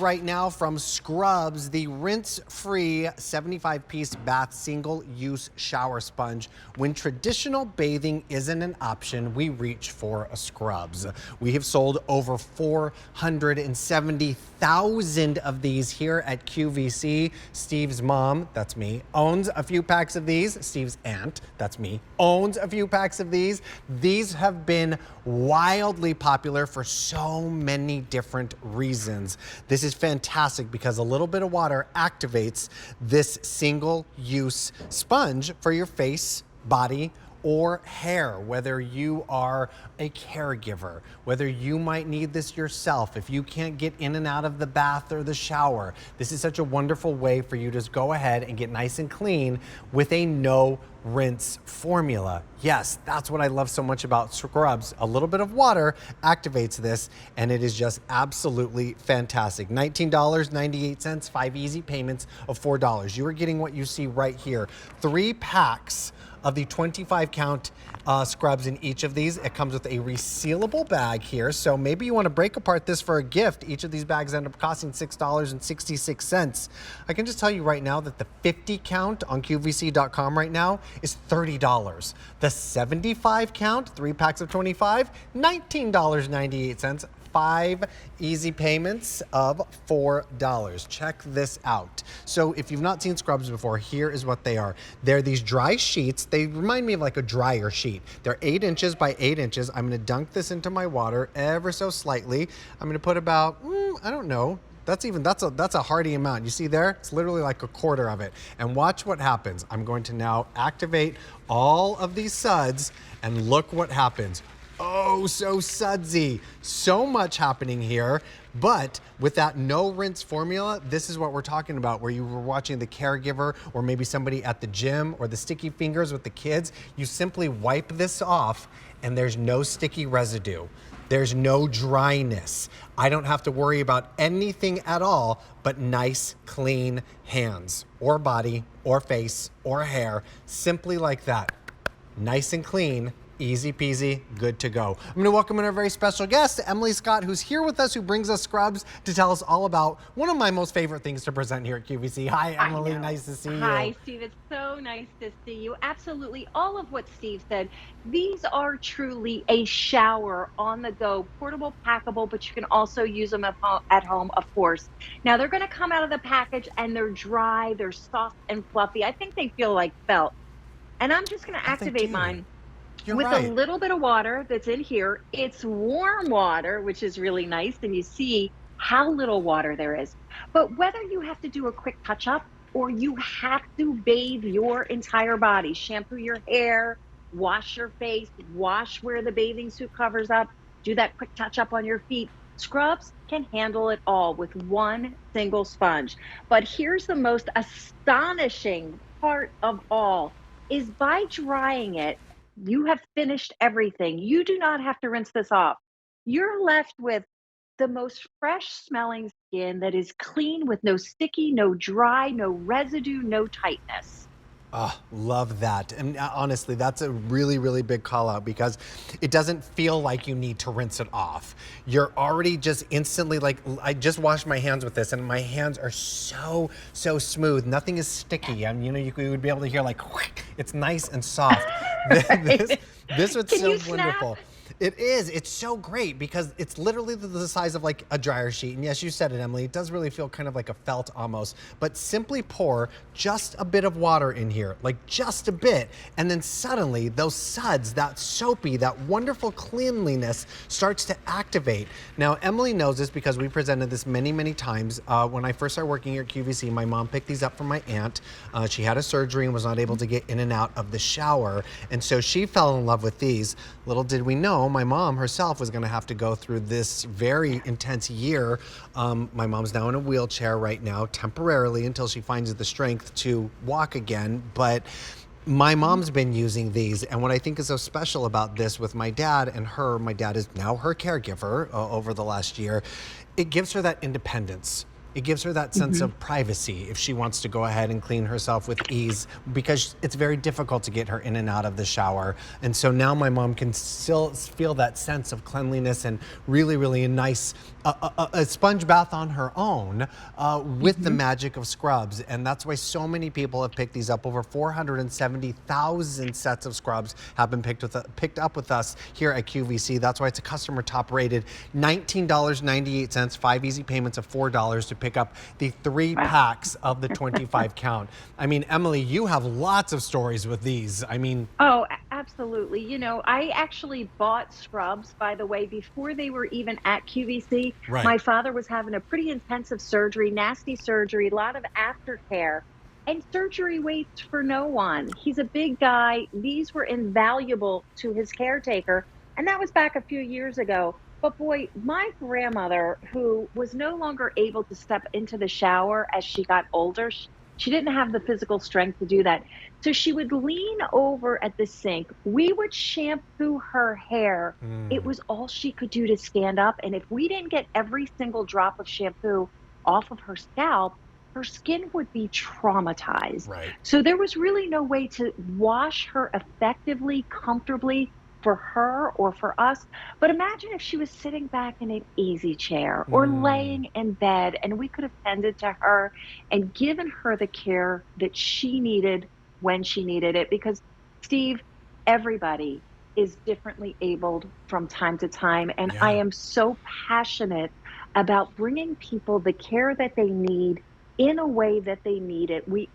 right now from Scrubzz, the rinse-free 75-piece bath single-use shower sponge. When traditional bathing isn't an option, we reach for a Scrubzz. We have sold over 470,000 of these here at QVC. Steve's mom, that's me, owns a few packs of these. Steve's aunt, that's me, owns a few packs of these. These have been wildly popular for so many different reasons. This is fantastic because a little bit of water activates this single-use sponge for your face, body, or hair, whether you are a caregiver, whether you might need this yourself, if you can't get in and out of the bath or the shower. This is such a wonderful way for you to just go ahead and get nice and clean with a no rinse formula. Yes, that's what I love so much about Scrubzz. A little bit of water activates this, and it is just absolutely fantastic. $19.98, 5 easy payments of $4. You are getting what you see right here. 3 packs of the 25 count Scrubzz in each of these. It comes with a resealable bag here, so maybe you want to break apart this for a gift. Each of these bags end up costing $6.66. I can just tell you right now that the 50 count on QVC.com right now is $30. The 75 count, 3 packs of 25, $19.98. 5 easy payments of $4. Check this out. So if you've not seen Scrubzz before, here is what they are. They're these dry sheets. They remind me of like a dryer sheet. They're 8 inches by 8 inches. I'm gonna dunk this into my water ever so slightly. I'm gonna put about, I don't know, that's a hearty amount. You see there? It's literally like a quarter of it. And watch what happens. I'm going to now activate all of these suds, and look what happens. Oh, so sudsy. So much happening here. But with that no rinse formula, this is what we're talking about, where you were watching the caregiver or maybe somebody at the gym or the sticky fingers with the kids. You simply wipe this off and there's no sticky residue. There's no dryness. I don't have to worry about anything at all but nice, clean hands or body or face or hair, simply like that. Nice and clean. Easy peasy, good to go. I'm gonna welcome in our very special guest, Emily Scott, who's here with us, who brings us Scrubzz to tell us all about one of my most favorite things to present here at QVC. Hi, Emily, nice to see you. Hi, Steve, it's so nice to see you. Absolutely, all of what Steve said. These are truly a shower on the go, portable, packable, but you can also use them at home, of course. Now, they're gonna come out of the package and they're dry, they're soft and fluffy. I think they feel like felt. And I'm just gonna activate mine. You're with right. a little bit of water that's in here. It's warm water, which is really nice, and you see how little water there is. But whether you have to do a quick touch-up or you have to bathe your entire body, shampoo your hair, wash your face, wash where the bathing suit covers up, do that quick touch-up on your feet, Scrubzz can handle it all with one single sponge. But here's the most astonishing part of all, is by drying it, you have finished everything. You do not have to rinse this off. You're left with the most fresh smelling skin that is clean, with no sticky, no dry, no residue, no tightness. Oh, love that. And honestly, that's a really, really big call out, because it doesn't feel like you need to rinse it off. You're already just instantly like, I just washed my hands with this and my hands are so smooth. Nothing is sticky. You know, you would be able to hear like, it's nice and soft. This was so wonderful. It is. It's so great because it's literally the size of like a dryer sheet. And yes, you said it, Emily. It does really feel kind of like a felt almost. But simply pour just a bit of water in here, like just a bit. And then suddenly those suds, that soapy, that wonderful cleanliness starts to activate. Now, Emily knows this because we presented this many, many times. When I first started working here at QVC, my mom picked these up from my aunt. She had a surgery and was not able to get in and out of the shower. And so she fell in love with these. Little did we know, my mom herself was going to have to go through this very intense year. My mom's now in a wheelchair right now, temporarily, until she finds the strength to walk again. But my mom's been using these, and what I think is so special about this with my dad and her, my dad is now her caregiver over the last year, it gives her that independence. it gives her that sense of privacy if she wants to go ahead and clean herself with ease, because it's very difficult to get her in and out of the shower. And so now my mom can still feel that sense of cleanliness and really a nice a sponge bath on her own with the magic of Scrubzz. And that's why so many people have picked these up. Over 470,000 sets of Scrubzz have been picked up with us here at QVC. That's why it's a customer top rated. $19.98, 5 easy payments of $4 to pick up the 3 packs of the 25 count. I mean, Emily, you have lots of stories with these. I mean, Oh, absolutely. You know, I actually bought Scrubzz, by the way, before they were even at QVC. Right. My father was having a pretty intensive surgery, nasty surgery, a lot of aftercare, and surgery waits for no one. He's a big guy. These were invaluable to his caretaker, and that was back a few years ago. But boy, my grandmother, who was no longer able to step into the shower as she got older, she didn't have the physical strength to do that. So she would lean over at the sink. We would shampoo her hair. It was all she could do to stand up. And if we didn't get every single drop of shampoo off of her scalp, her skin would be traumatized. Right. So there was really no way to wash her effectively, comfortably, for her or for us. But imagine if she was sitting back in an easy chair or laying in bed, and we could have tended to her and given her the care that she needed when she needed it. Because, Steve, everybody is differently abled from time to time. And I am so passionate about bringing people the care that they need in a way that they need it. We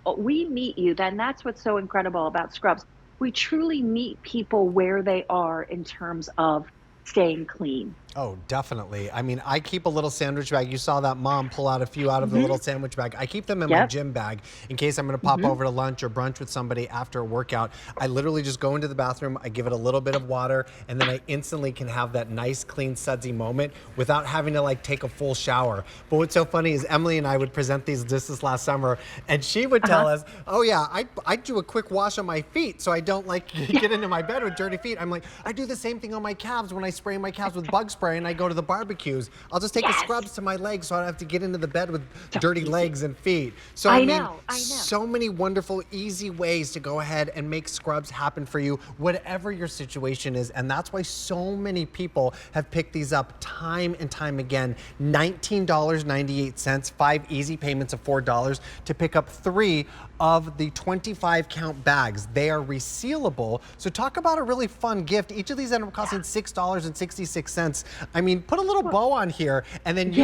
meet you, and that's what's so incredible about Scrubzz. We truly meet people where they are in terms of staying clean. Oh, definitely. I mean, I keep a little sandwich bag. You saw that mom pull out a few out of the little sandwich bag. I keep them in my gym bag in case I'm going to pop over to lunch or brunch with somebody after a workout. I literally just go into the bathroom, I give it a little bit of water, and then I instantly can have that nice, clean, sudsy moment without having to like take a full shower. But what's so funny is Emily and I would present these just this last summer, and she would tell us, oh yeah, I do a quick wash on my feet so I don't like get into my bed with dirty feet. I'm like, I do the same thing on my calves when I spray my calves with bug spray and I go to the barbecues. I'll just take a Scrubzz to my legs so I don't have to get into the bed with dirty legs and feet. So I mean, so many wonderful, easy ways to go ahead and make Scrubzz happen for you, whatever your situation is. And that's why so many people have picked these up time and time again. $19.98, 5 easy payments of $4 to pick up 3 of the 25 count bags. They are resealable. So talk about a really fun gift. Each of these end up costing $6.66. I mean, put a little bow on here, and then you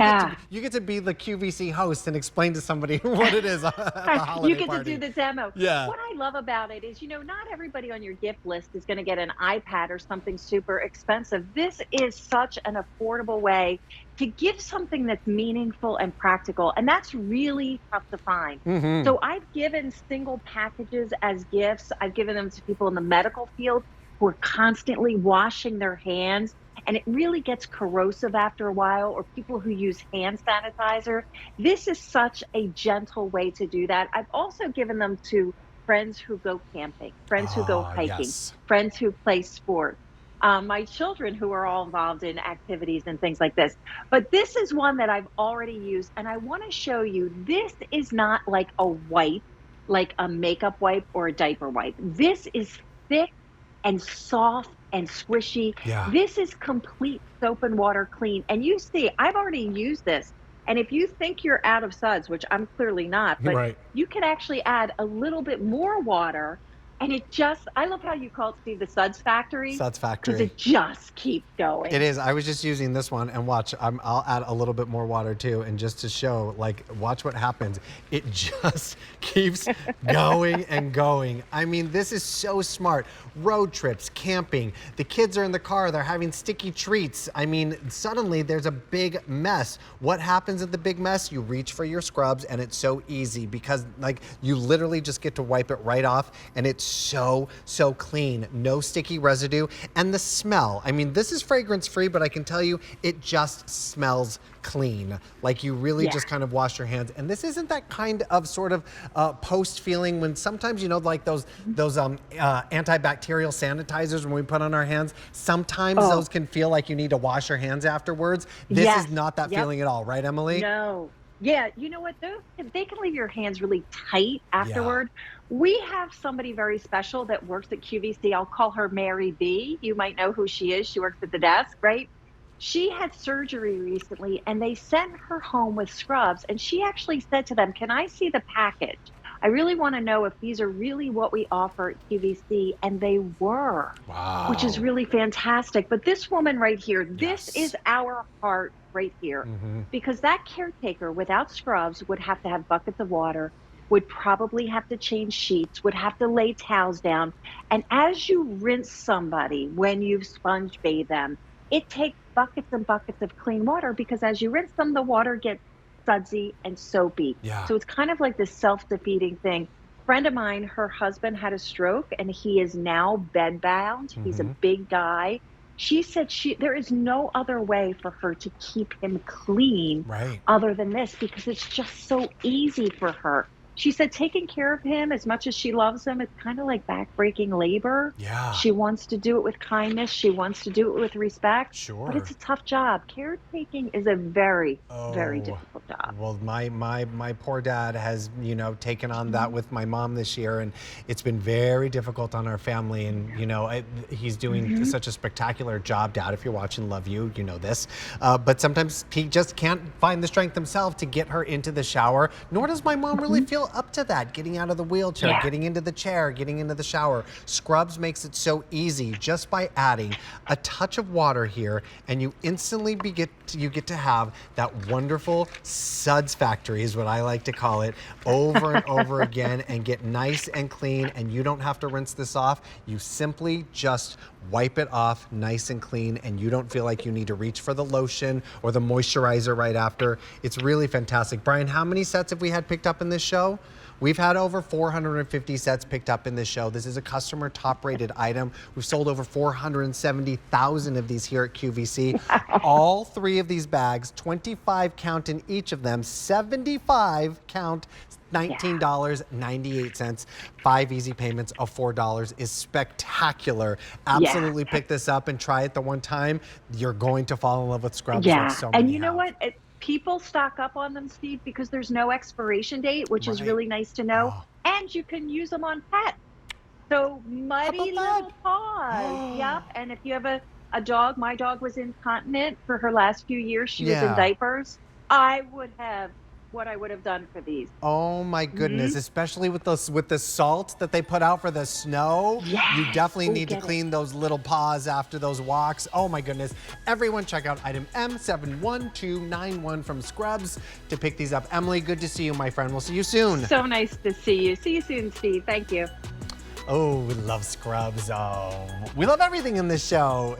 get to be the QVC host and explain to somebody what it is at the holiday You get party. to do the demo. Yeah. What I love about it is, you know, not everybody on your gift list is going to get an iPad or something super expensive. This is such an affordable way to give something that's meaningful and practical. And that's really tough to find. So I've given single packages as gifts. I've given them to people in the medical field who are constantly washing their hands, and it really gets corrosive after a while, or people who use hand sanitizer. This is such a gentle way to do that. I've also given them to friends who go camping, friends who go hiking, friends who play sports. My children who are all involved in activities and things like this. But this is one that I've already used, and I want to show you, this is not like a wipe, like a makeup wipe or a diaper wipe. This is thick and soft and squishy. This is complete soap and water clean. And you see, I've already used this. And if you think you're out of suds, which I'm clearly not, but you can actually add a little bit more water. And it just, I love how you call it, Steve, the Suds Factory. Suds Factory. Because it just keeps going. It is. I was just using this one, and watch, I'll add a little bit more water too, and just to show, like, watch what happens. It just keeps going and going. I mean, this is so smart. Road trips, camping, the kids are in the car, they're having sticky treats. I mean, suddenly there's a big mess. What happens at the big mess? You reach for your Scrubzz, and it's so easy because, like, you literally just get to wipe it right off, and it's so clean. No sticky residue. And the smell, I mean, this is fragrance free, but I can tell you it just smells clean. Like you really just kind of wash your hands. And this isn't that kind of sort of post feeling when sometimes, you know, like those antibacterial sanitizers when we put on our hands, sometimes those can feel like you need to wash your hands afterwards. This is not that feeling at all, right, Emily? No. Yeah, you know what? Those they can leave your hands really tight Yeah. afterward. We have somebody very special that works at QVC. I'll call her Mary B. You might know who she is. She works at the desk, right? She had surgery recently and they sent her home with scrubs. And she actually said to them, "Can I see the package? I really want to know if these are really what we offer at QVC." And they were, which is Wow. really fantastic. But this woman right here, this Yes. is our heart right here, Mm-hmm. because that caretaker without scrubs would have to have buckets of water, would probably have to change sheets, would have to lay towels down. And as you rinse somebody when you've sponge bathed them, it takes buckets and buckets of clean water, because as you rinse them, the water gets sudsy and soapy. Yeah. So it's kind of like this self-defeating thing. Friend of mine, her husband had a stroke and he is now bedbound. He's a Mm-hmm. big guy. She said there is no other way for her to keep him clean Right. other than this, because it's just so easy for her. She said taking care of him, as much as she loves him, it's kind of like backbreaking labor. Yeah. She wants to do it with kindness. She wants to do it with respect, but it's Sure. a tough job. Caretaking is a very, very Oh, difficult job. well, my poor dad has, taken on that Mhm. with my mom this year, and it's been very difficult on our family. And he's doing Mhm. such a spectacular job, Dad. If you're watching, love you. You know this, but sometimes he just can't find the strength himself to get her into the shower. Nor does my mom really Mhm. feel up to that. Getting out of the wheelchair, Yeah. getting into the chair, getting into the shower. Scrubs makes it so easy just by adding a touch of water here, and you instantly you get to have that wonderful suds factory, is what I like to call it, over and over again, and get nice and clean. And you don't have to rinse this off. You simply just wipe it off nice and clean, and you don't feel like you need to reach for the lotion or the moisturizer right after. It's really fantastic. Brian, how many sets have we had picked up in this show? We've had over 450 sets picked up in this show. This is a customer top rated item. We've sold over 470,000 of these here at QVC. All three of these bags, 25 count in each of them, 75 count, Yeah. $19.98. 5 easy payments of $4 is spectacular. Yeah. Absolutely pick this up and try it the one time. You're going to fall in love with Scrubs like Yeah, so and many you know have. what? People stock up on them, Steve, because there's no expiration date, which is Right. really nice to know, Oh, and you can use them on pets. So how muddy about that? little paws. Yep. And if you have a dog, my dog was incontinent for her last few years. She was in Yeah. diapers. I would have what I would have done for these. Oh my Hmm. goodness, especially with the salt that they put out for the snow. You Yes. definitely Oh, need to get it. clean those little paws after those walks. Oh my goodness. Everyone check out item M71291 from Scrubs to pick these up. Emily, good to see you, my friend. We'll see you soon. So nice to see you. See you soon, Steve. Thank you. Oh, we love Scrubs. Oh, we love everything in this show.